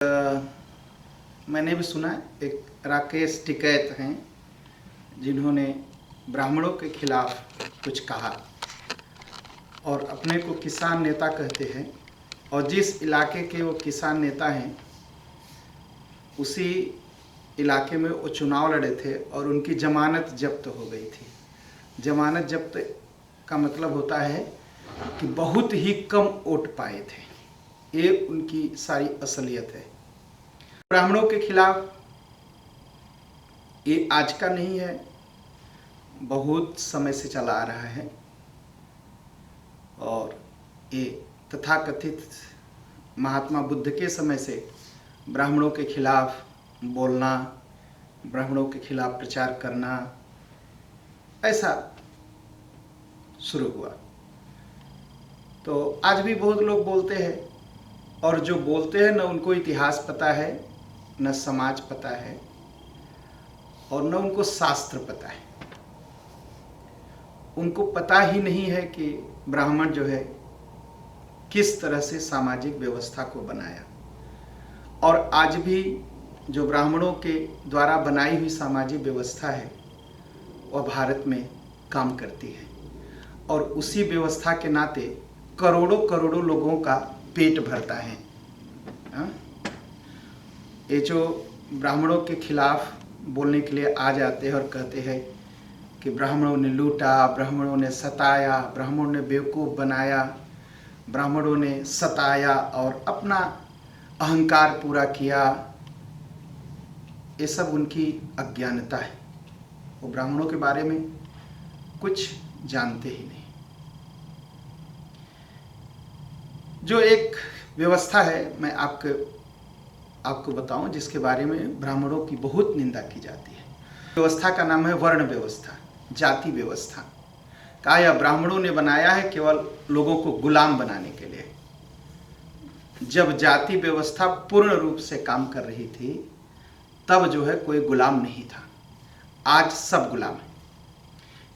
मैंने भी सुना एक राकेश टिकैत हैं जिन्होंने ब्राह्मणों के खिलाफ कुछ कहा और अपने को किसान नेता कहते हैं और जिस इलाके के वो किसान नेता हैं उसी इलाके में वो चुनाव लड़े थे और उनकी जमानत जब्त हो गई थी। जमानत जब्त का मतलब होता है कि बहुत ही कम वोट पाए थे, ये उनकी सारी असलियत है। ब्राह्मणों के खिलाफ ये आज का नहीं है, बहुत समय से चला आ रहा है और ये तथाकथित महात्मा बुद्ध के समय से ब्राह्मणों के खिलाफ बोलना, ब्राह्मणों के खिलाफ प्रचार करना ऐसा शुरू हुआ। तो आज भी बहुत लोग बोलते हैं और जो बोलते हैं न उनको इतिहास पता है, न समाज पता है और न उनको शास्त्र पता है। उनको पता ही नहीं है कि ब्राह्मण जो है किस तरह से सामाजिक व्यवस्था को बनाया और आज भी जो ब्राह्मणों के द्वारा बनाई हुई सामाजिक व्यवस्था है वह भारत में काम करती है और उसी व्यवस्था के नाते करोड़ों करोड़ों लोगों का पेट भरता है। ये जो ब्राह्मणों के खिलाफ बोलने के लिए आ जाते हैं और कहते हैं कि ब्राह्मणों ने लूटा, ब्राह्मणों ने सताया, ब्राह्मणों ने बेवकूफ़ बनाया, ब्राह्मणों ने सताया और अपना अहंकार पूरा किया, ये सब उनकी अज्ञानता है। वो ब्राह्मणों के बारे में कुछ जानते ही नहीं। जो एक व्यवस्था है मैं आपको बताऊं जिसके बारे में ब्राह्मणों की बहुत निंदा की जाती है। व्यवस्था का नाम है वर्ण व्यवस्था, जाति व्यवस्था। कहा यह ब्राह्मणों ने बनाया है केवल लोगों को गुलाम बनाने के लिए। जब जाति व्यवस्था पूर्ण रूप से काम कर रही थी तब जो है कोई गुलाम नहीं था, आज सब गुलाम है।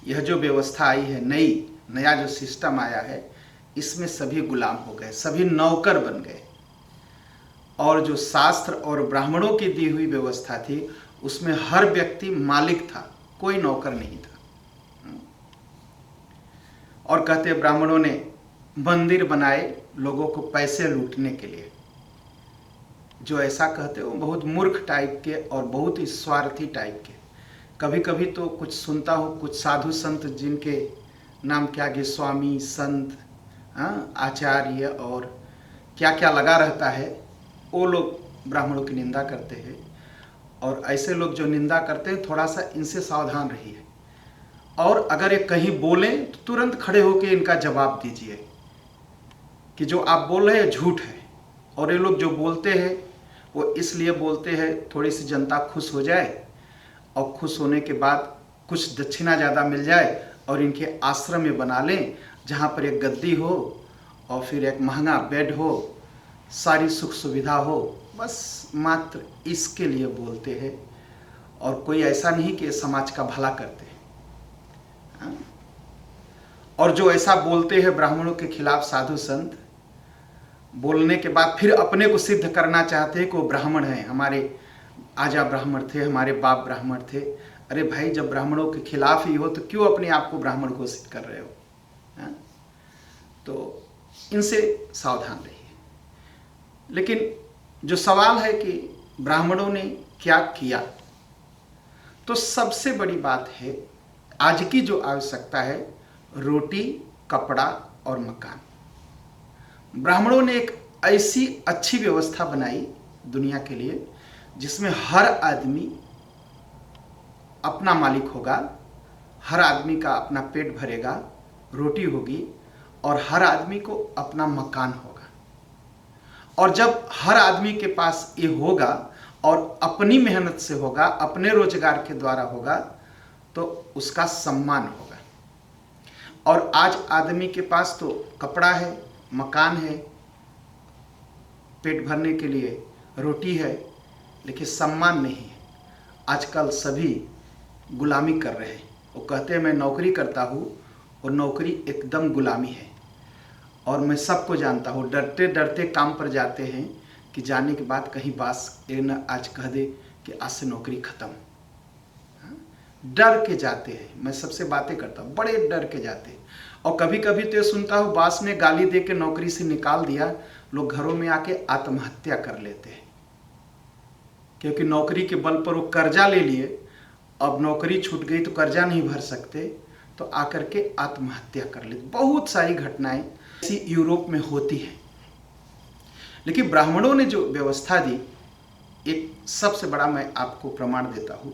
यह जो व्यवस्था आई है, नया जो सिस्टम आया है, इसमें सभी गुलाम हो गए, सभी नौकर बन गए और जो शास्त्र और ब्राह्मणों की दी हुई व्यवस्था थी उसमें हर व्यक्ति मालिक था, कोई नौकर नहीं था। और कहते ब्राह्मणों ने मंदिर बनाए लोगों को पैसे लूटने के लिए। जो ऐसा कहते हो बहुत मूर्ख टाइप के और बहुत ही स्वार्थी टाइप के। कभी कभी तो कुछ सुनता हूँ, कुछ साधु संत जिनके नाम के आगे स्वामी, संत, आचार्य और क्या क्या लगा रहता है, वो लोग ब्राह्मणों की निंदा करते हैं। और ऐसे लोग जो निंदा करते हैं थोड़ा सा इनसे सावधान रहिए और अगर ये कहीं बोलें तो तुरंत खड़े होकर इनका जवाब दीजिए कि जो आप बोल रहे हैं झूठ है। और ये लोग जो बोलते हैं वो इसलिए बोलते हैं थोड़ी सी जनता खुश हो जाए और खुश होने के बाद कुछ दक्षिणा ज़्यादा मिल जाए और इनके आश्रम में बना लें जहाँ पर एक गद्दी हो और फिर एक महंगा बेड हो, सारी सुख सुविधा हो, बस मात्र इसके लिए बोलते हैं और कोई ऐसा नहीं कि समाज का भला करते हैं। और जो ऐसा बोलते हैं ब्राह्मणों के खिलाफ साधु संत, बोलने के बाद फिर अपने को सिद्ध करना चाहते हैं कि वो ब्राह्मण हैं, हमारे आजा ब्राह्मण थे, हमारे बाप ब्राह्मण थे। अरे भाई, जब ब्राह्मणों के खिलाफ ही हो तो क्यों अपने आप को ब्राह्मण घोषित कर रहे हो? तो इनसे सावधान रहिए। लेकिन जो सवाल है कि ब्राह्मणों ने क्या किया, तो सबसे बड़ी बात है आज की जो आवश्यकता है रोटी, कपड़ा और मकान। ब्राह्मणों ने एक ऐसी अच्छी व्यवस्था बनाई दुनिया के लिए जिसमें हर आदमी अपना मालिक होगा, हर आदमी का अपना पेट भरेगा, रोटी होगी और हर आदमी को अपना मकान होगा। और जब हर आदमी के पास ये होगा और अपनी मेहनत से होगा, अपने रोजगार के द्वारा होगा, तो उसका सम्मान होगा। और आज आदमी के पास तो कपड़ा है, मकान है, पेट भरने के लिए रोटी है, लेकिन सम्मान नहीं है। आजकल सभी गुलामी कर रहे हैं। वो कहते हैं मैं नौकरी करता हूँ और नौकरी एकदम गुलामी है। और मैं सबको जानता हूँ, डरते डरते काम पर जाते हैं कि जाने के बाद कहीं बास ये न आज कह दे कि आज से नौकरी खत्म। डर के जाते हैं। मैं सबसे बातें करता हूँ, बड़े डर के जाते हैं। और कभी कभी तो ये सुनता हूँ बास ने गाली दे के नौकरी से निकाल दिया, लोग घरों में आके आत्महत्या कर लेते हैं, क्योंकि नौकरी के बल पर वो कर्जा ले लिए, अब नौकरी छूट गई तो कर्जा नहीं भर सकते, तो आकर के आत्महत्या कर लेते। बहुत सारी घटनाएं ऐसी यूरोप में होती हैं। लेकिन ब्राह्मणों ने जो व्यवस्था दी, एक सबसे बड़ा मैं आपको प्रमाण देता हूँ।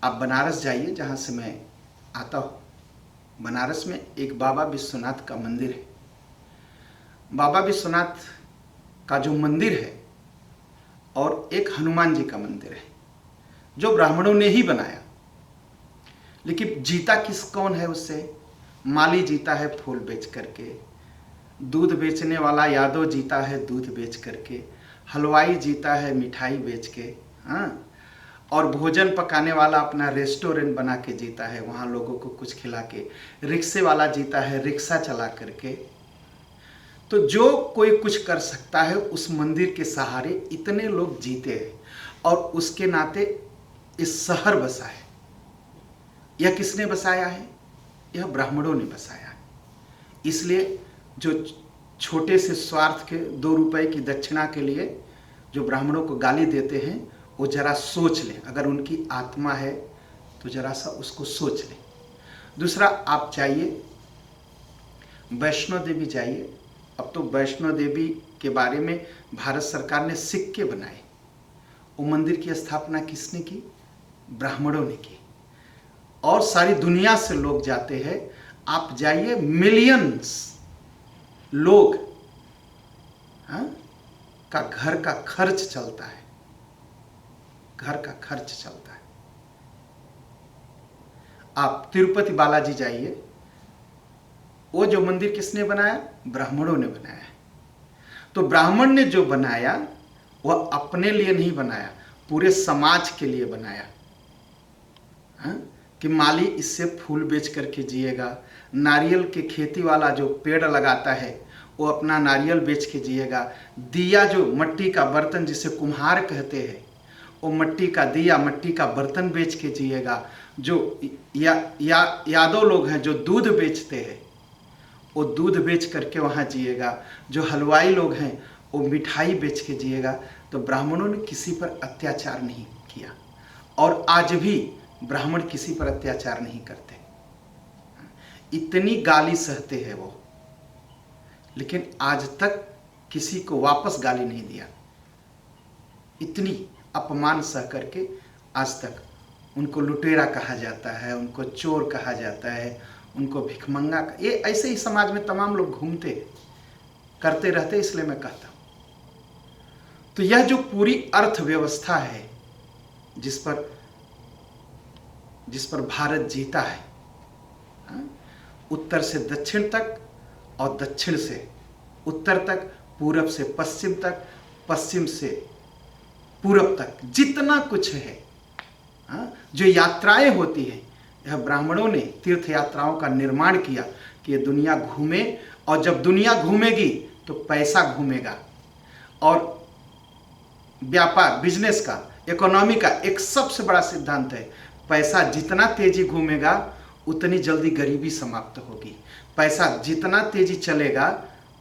आप बनारस जाइए, जहाँ से मैं आता हूँ। बनारस में एक बाबा विश्वनाथ का मंदिर है। बाबा विश्वनाथ का जो मंदिर है और एक हनुमान जी का मंदिर है, जो ब्राह्मणों ने ही बनाया। लेकिन जीता कौन है उससे? माली जीता है फूल बेच करके, दूध बेचने वाला यादव जीता है दूध बेच करके, हलवाई जीता है मिठाई बेच के, हाँ, और भोजन पकाने वाला अपना रेस्टोरेंट बना के जीता है, वहाँ लोगों को कुछ खिला के, रिक्शे वाला जीता है रिक्शा चला करके। तो जो कोई कुछ कर सकता है उस मंदिर के सहारे इतने लोग जीते हैं, और उसके नाते इस शहर बसा है। यह किसने बसाया है? यह ब्राह्मणों ने बसाया है। इसलिए जो छोटे से स्वार्थ के 2 रुपए की दक्षिणा के लिए जो ब्राह्मणों को गाली देते हैं, वो जरा सोच लें। अगर उनकी आत्मा है तो जरा सा उसको सोच लें। दूसरा, आप जाइए वैष्णो देवी जाइए। अब तो वैष्णो देवी के बारे में भारत सरकार ने सिक्के बनाए। वो मंदिर की स्थापना किसने की? ब्राह्मणों ने की, और सारी दुनिया से लोग जाते हैं। आप जाइए, मिलियंस लोग, हाँ, का घर का खर्च चलता है, घर का खर्च चलता है। आप तिरुपति बालाजी जाइए, वो जो मंदिर किसने बनाया? ब्राह्मणों ने बनाया है। तो ब्राह्मण ने जो बनाया वह अपने लिए नहीं बनाया, पूरे समाज के लिए बनाया, हाँ? कि माली इससे फूल बेच करके जिएगा, नारियल के खेती वाला जो पेड़ लगाता है वो अपना नारियल बेच के जिएगा, दिया जो मट्टी का बर्तन जिसे कुम्हार कहते हैं, वो मट्टी का दिया, मट्टी का बर्तन बेच के जिएगा। जो यादव लोग हैं जो दूध बेचते हैं, वो दूध बेच करके वहाँ जिएगा। जो हलवाई लोग हैं वो मिठाई बेच के जिएगा। तो ब्राह्मणों ने किसी पर अत्याचार नहीं किया, और आज भी ब्राह्मण किसी पर अत्याचार नहीं करते। इतनी गाली सहते हैं वो, लेकिन आज तक किसी को वापस गाली नहीं दिया। इतनी अपमान सह करके आज तक उनको लुटेरा कहा जाता है, उनको चोर कहा जाता है, उनको भिखमंगा। ये ऐसे ही समाज में तमाम लोग घूमते करते रहते, इसलिए मैं कहता हूँ। तो यह जो पूरी अर्थव्यवस्था है जिस पर भारत जीता है, उत्तर से दक्षिण तक और दक्षिण से उत्तर तक, पूरब से पश्चिम तक, पश्चिम से पूरब तक, जितना कुछ है, जो यात्राएं होती हैं, यह ब्राह्मणों ने तीर्थ यात्राओं का निर्माण किया कि ये दुनिया घूमे। और जब दुनिया घूमेगी तो पैसा घूमेगा। और व्यापार, बिजनेस का, इकोनॉमी का एक सबसे बड़ा सिद्धांत है, पैसा जितना तेजी घूमेगा उतनी जल्दी गरीबी समाप्त होगी। पैसा जितना तेजी चलेगा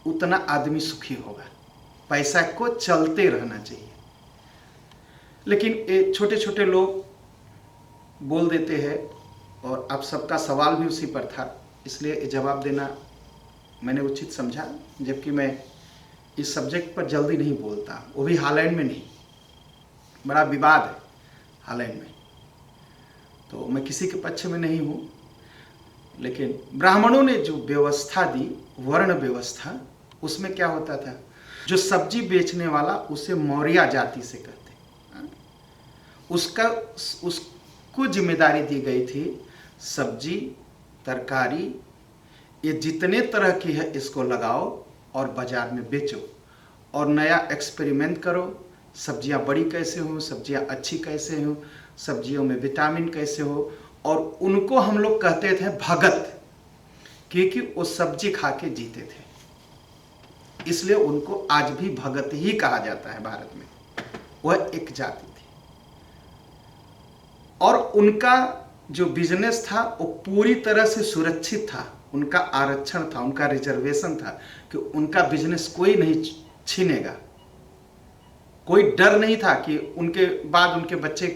उतना आदमी सुखी होगा। पैसा को चलते रहना चाहिए। लेकिन ये छोटे छोटे लोग बोल देते हैं, और आप सबका सवाल भी उसी पर था, इसलिए जवाब देना मैंने उचित समझा। जबकि मैं इस सब्जेक्ट पर जल्दी नहीं बोलता, वो भी हालैंड में नहीं। बड़ा विवाद है हालैंड में, तो मैं किसी के पक्ष में नहीं हूँ। लेकिन ब्राह्मणों ने जो व्यवस्था दी, वर्ण व्यवस्था, उसमें क्या होता था, जो सब्जी बेचने वाला उसे मौर्य जाति से कहते, उसको जिम्मेदारी दी गई थी, सब्जी तरकारी ये जितने तरह की है इसको लगाओ और बाजार में बेचो, और नया एक्सपेरिमेंट करो। सब्जियां बड़ी कैसे हो, सब्जियां अच्छी कैसे हो, सब्जियों में विटामिन कैसे हो। और उनको हम लोग कहते थे भगत, क्योंकि वो सब्जी खा के जीते थे। इसलिए उनको आज भी भगत ही कहा जाता है भारत में। वह एक जाति थी और उनका जो बिजनेस था वो पूरी तरह से सुरक्षित था। उनका आरक्षण था, उनका रिजर्वेशन था कि उनका बिजनेस कोई नहीं छीनेगा। कोई डर नहीं था कि उनके बाद उनके बच्चे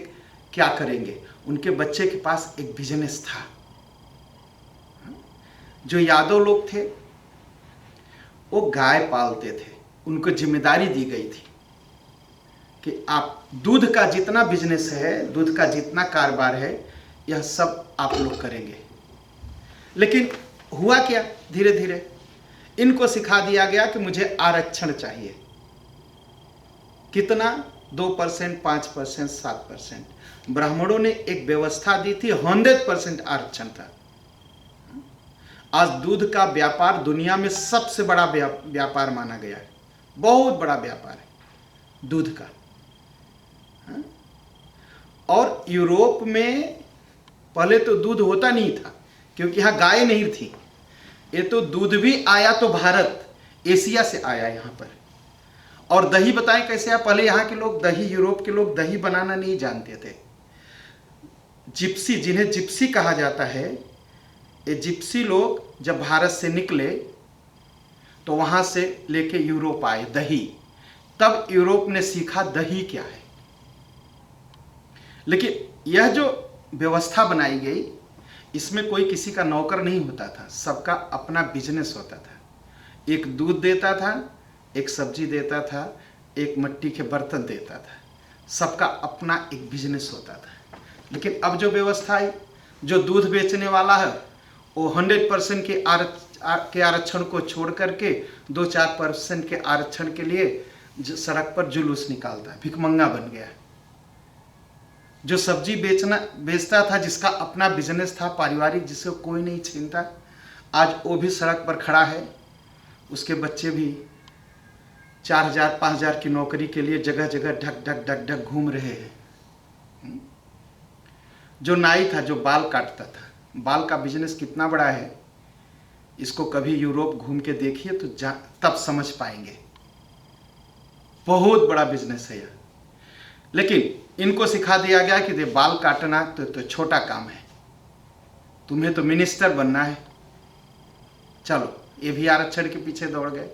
क्या करेंगे। उनके बच्चे के पास एक बिजनेस था। जो यादव लोग थे वो गाय पालते थे, उनको जिम्मेदारी दी गई थी कि आप दूध का जितना बिजनेस है, दूध का जितना कारोबार है, यह सब आप लोग करेंगे। लेकिन हुआ क्या, धीरे धीरे इनको सिखा दिया गया कि मुझे आरक्षण चाहिए। कितना? 2%, 5%, 7%। ब्राह्मणों ने एक व्यवस्था दी थी, 100% आरक्षण था। आज दूध का व्यापार दुनिया में सबसे बड़ा व्यापार माना गया है। बहुत बड़ा व्यापार है दूध का। और यूरोप में पहले तो दूध होता नहीं था क्योंकि यहाँ गाय नहीं थी। ये तो दूध भी आया तो भारत, एशिया से आया यहाँ पर। और दही बताएं कैसे आया? पहले यहाँ के लोग दही, यूरोप के लोग दही बनाना नहीं जानते थे। जिप्सी, जिन्हें जिप्सी कहा जाता है, ये जिप्सी लोग जब भारत से निकले तो वहां से लेके यूरोप आए दही। तब यूरोप ने सीखा दही क्या है। लेकिन यह जो व्यवस्था बनाई गई, इसमें कोई किसी का नौकर नहीं होता था, सबका अपना बिजनेस होता था। एक दूध देता था, एक सब्जी देता था, एक मिट्टी के बर्तन देता था। सबका अपना एक बिजनेस होता था। लेकिन अब जो व्यवस्था है, जो दूध बेचने वाला है वो 100% के आरक्षण को छोड़ करके 2-4% के आरक्षण के लिए सड़क पर जुलूस निकालता है, भिखमंगा बन गया। जो सब्जी बेचता था, जिसका अपना बिजनेस था पारिवारिक, जिसे कोई नहीं छीनता, आज वो भी सड़क पर खड़ा है। उसके बच्चे भी 4,000-5,000 की नौकरी के लिए जगह जगह ढक ढक ढक ढक घूम रहे हैं। जो नाई था, जो बाल काटता था, बाल का बिजनेस कितना बड़ा है, इसको कभी यूरोप घूम के देखिए तो तब समझ पाएंगे। बहुत बड़ा बिजनेस है यह। लेकिन इनको सिखा दिया गया कि बाल काटना तो छोटा काम है, तुम्हें तो मिनिस्टर बनना है। चलो, ये भी आरक्षण के पीछे दौड़ गए।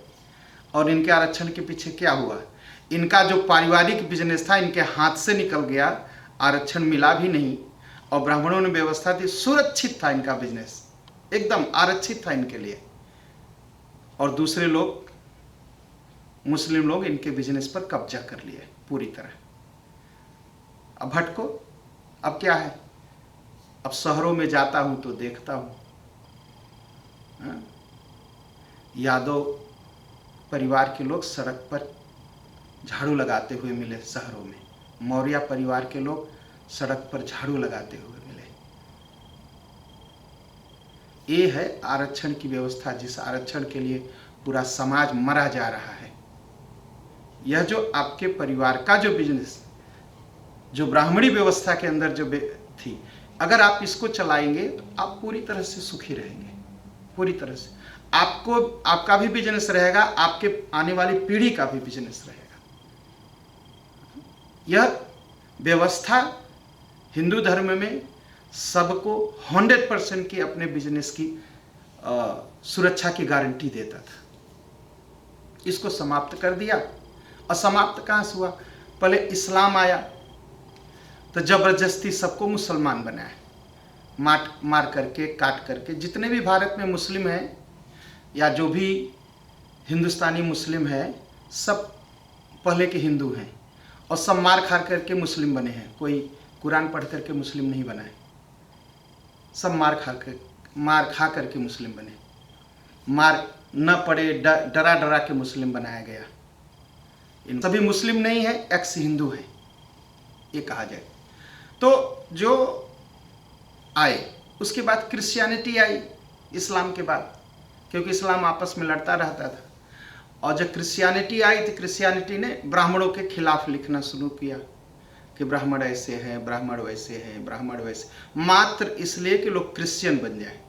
और इनके आरक्षण के पीछे क्या हुआ? इनका जो पारिवारिक बिजनेस था इनके हाथ से निकल गया, आरक्षण मिला भी नहीं। और ब्राह्मणों ने व्यवस्था दी, सुरक्षित था इनका बिजनेस, एकदम आरक्षित था इनके लिए। और दूसरे लोग, मुस्लिम लोग, इनके बिजनेस पर कब्जा कर लिए पूरी तरह। अब भटको, अब क्या है? अब शहरों में जाता हूं तो देखता हूं, यादव परिवार के लोग सड़क पर झाड़ू लगाते हुए मिले शहरों में। मौर्य परिवार के लोग सड़क पर झाड़ू लगाते हुए मिले। ये है आरक्षण की व्यवस्था, जिस आरक्षण के लिए पूरा समाज मरा जा रहा है। यह जो आपके परिवार का जो बिजनेस, जो ब्राह्मणी व्यवस्था के अंदर जो थी, अगर आप इसको चलाएंगे तो आप पूरी तरह से सुखी रहेंगे। पूरी तरह से आपका भी बिजनेस रहेगा, आपके आने वाली पीढ़ी का भी बिजनेस रहेगा। यह व्यवस्था हिंदू धर्म में सबको 100% की अपने बिजनेस की सुरक्षा की गारंटी देता था। इसको समाप्त कर दिया। और समाप्त कहाँ से हुआ? पहले इस्लाम आया तो जबरदस्ती सबको मुसलमान बनाया, मार करके, काट करके। जितने भी भारत में मुस्लिम हैं या जो भी हिंदुस्तानी मुस्लिम है, सब पहले के हिंदू हैं और सब मार खा करके मुस्लिम बने हैं। कोई कुरान पढ़ करके मुस्लिम नहीं बना है, सब मार खा करके मुस्लिम बने। मार न पड़े, डरा डरा के मुस्लिम बनाया गया। इन सभी मुस्लिम नहीं है, एक्स हिंदू है, ये कहा जाए। तो जो आए, उसके बाद क्रिश्चियनिटी आई इस्लाम के बाद, क्योंकि इस्लाम आपस में लड़ता रहता था। और जब क्रिश्चियनिटी आई तो क्रिश्चियनिटी ने ब्राह्मणों के खिलाफ लिखना शुरू किया कि ब्राह्मण ऐसे हैं, ब्राह्मण वैसे हैं, ब्राह्मण वैसे, मात्र इसलिए कि लोग क्रिश्चियन बन जाए।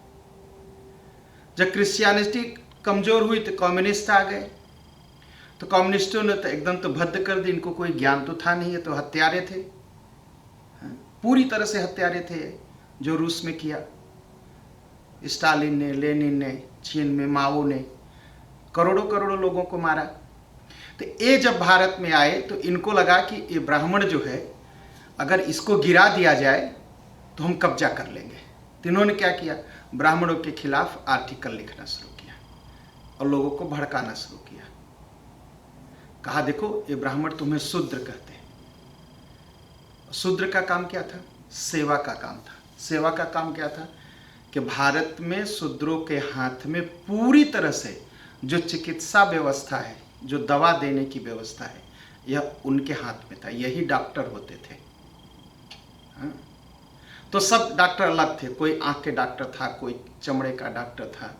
जब क्रिश्चियनिटी कमजोर हुई तो कम्युनिस्ट आ गए, तो कम्युनिस्टों ने तो एकदम तो भद्द कर दी, इनको कोई ज्ञान तो था नहीं, है तो हत्यारे थे, पूरी तरह से हत्यारे थे जो रूस में किया। स्टालिन ने, लेनिन ने, चीन में माओ ने करोड़ों करोड़ों लोगों को मारा। तो ये जब भारत में आए तो इनको लगा कि ये ब्राह्मण जो है, अगर इसको गिरा दिया जाए तो हम कब्जा कर लेंगे। तो इन्होंने क्या किया, ब्राह्मणों के खिलाफ आर्टिकल लिखना शुरू किया और लोगों को भड़काना शुरू किया। कहा देखो ये ब्राह्मण तुम्हें शूद्र कहते हैं। शूद्र का काम क्या था, सेवा का काम था। सेवा का काम क्या था कि भारत में शूद्रों के हाथ में पूरी तरह से जो चिकित्सा व्यवस्था है, जो दवा देने की व्यवस्था है, यह उनके हाथ में था। यही डॉक्टर होते थे। हाँ? तो सब डॉक्टर अलग थे, कोई आंख के डॉक्टर था, कोई चमड़े का डॉक्टर था,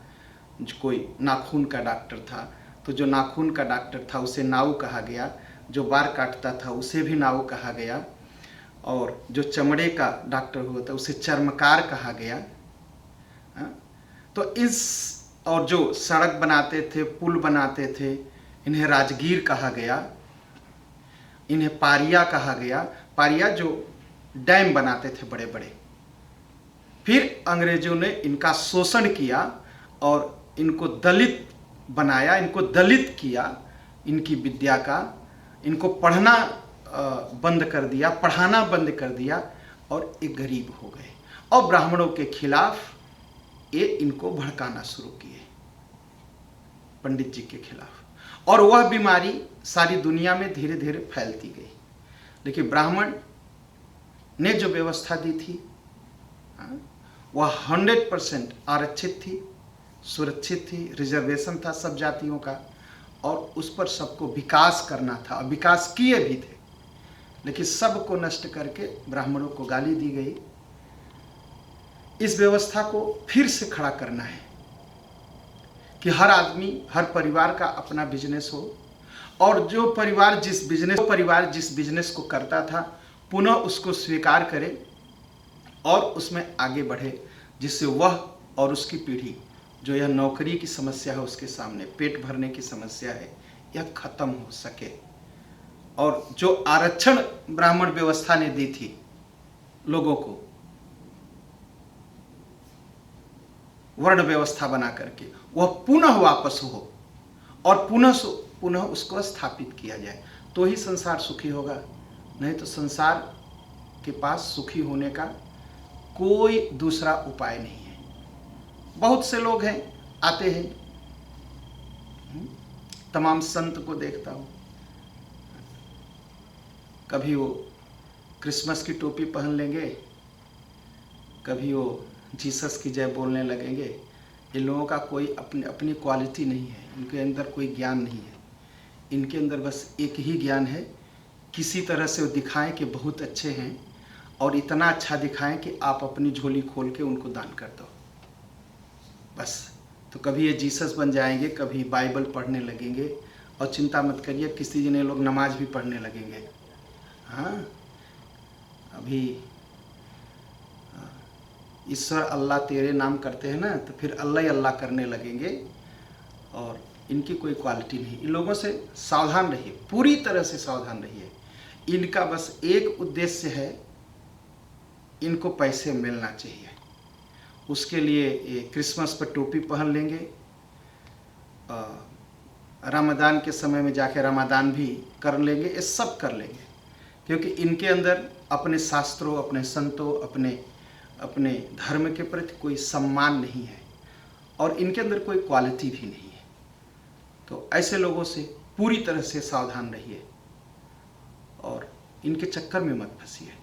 कोई नाखून का डॉक्टर था। तो जो नाखून का डॉक्टर था उसे नाऊ कहा गया, जो बाल काटता था उसे भी नाऊ कहा गया, और जो चमड़े का डॉक्टर हुआ था उसे चर्मकार कहा गया। तो इस, और जो सड़क बनाते थे, पुल बनाते थे, इन्हें राजगीर कहा गया, इन्हें पारिया कहा गया। पारिया जो डैम बनाते थे बड़े बड़े। फिर अंग्रेजों ने इनका शोषण किया और इनको दलित बनाया, इनको दलित किया, इनकी विद्या का, इनको पढ़ना बंद कर दिया, पढ़ाना बंद कर दिया और एक गरीब हो गए। और ब्राह्मणों के खिलाफ ये इनको भड़काना शुरू किए, पंडित जी के खिलाफ। और वह बीमारी सारी दुनिया में धीरे धीरे फैलती गई। लेकिन ब्राह्मण ने जो व्यवस्था दी थी वह 100% आरक्षित थी, सुरक्षित थी, रिजर्वेशन था सब जातियों का, और उस पर सबको विकास करना था। विकास किए भी थे, लेकिन सबको नष्ट करके ब्राह्मणों को गाली दी गई। इस व्यवस्था को फिर से खड़ा करना है कि हर आदमी, हर परिवार का अपना बिजनेस हो, और जो परिवार जिस बिजनेस को करता था पुनः उसको स्वीकार करे और उसमें आगे बढ़े, जिससे वह और उसकी पीढ़ी, जो यह नौकरी की समस्या है उसके सामने, पेट भरने की समस्या है, यह खत्म हो सके। और जो आरक्षण ब्राह्मण व्यवस्था ने दी थी लोगों को, वर्ण व्यवस्था बना करके, वह पुनः वापस हो और पुनः उसको स्थापित किया जाए, तो ही संसार सुखी होगा। नहीं तो संसार के पास सुखी होने का कोई दूसरा उपाय नहीं है। बहुत से लोग हैं, आते हैं, तमाम संत को देखता हूँ, कभी वो क्रिसमस की टोपी पहन लेंगे, कभी वो जीसस की जय बोलने लगेंगे। इन लोगों का कोई अपनी क्वालिटी नहीं है, इनके अंदर कोई ज्ञान नहीं है। इनके अंदर बस एक ही ज्ञान है, किसी तरह से वो दिखाएं कि बहुत अच्छे हैं, और इतना अच्छा दिखाएं कि आप अपनी झोली खोल के उनको दान कर दो, बस। तो कभी ये जीसस बन जाएंगे, कभी बाइबल पढ़ने लगेंगे, और चिंता मत करिए किसी दिन ये लोग नमाज भी पढ़ने लगेंगे। हाँ, अभी ईश्वर अल्लाह तेरे नाम करते हैं ना, तो फिर अल्लाह ही अल्लाह करने लगेंगे, और इनकी कोई क्वालिटी नहीं। इन लोगों से सावधान रहिए, पूरी तरह से सावधान रहिए। इनका बस एक उद्देश्य है, इनको पैसे मिलना चाहिए। उसके लिए ये क्रिसमस पर टोपी पहन लेंगे, रमज़ान के समय में जाके रमज़ान भी कर लेंगे, ये सब कर लेंगे, क्योंकि इनके अंदर अपने शास्त्रों, अपने संतों, अपने धर्म के प्रति कोई सम्मान नहीं है, और इनके अंदर कोई क्वालिटी भी नहीं है। तो ऐसे लोगों से पूरी तरह से सावधान रहिए और इनके चक्कर में मत फंसिए।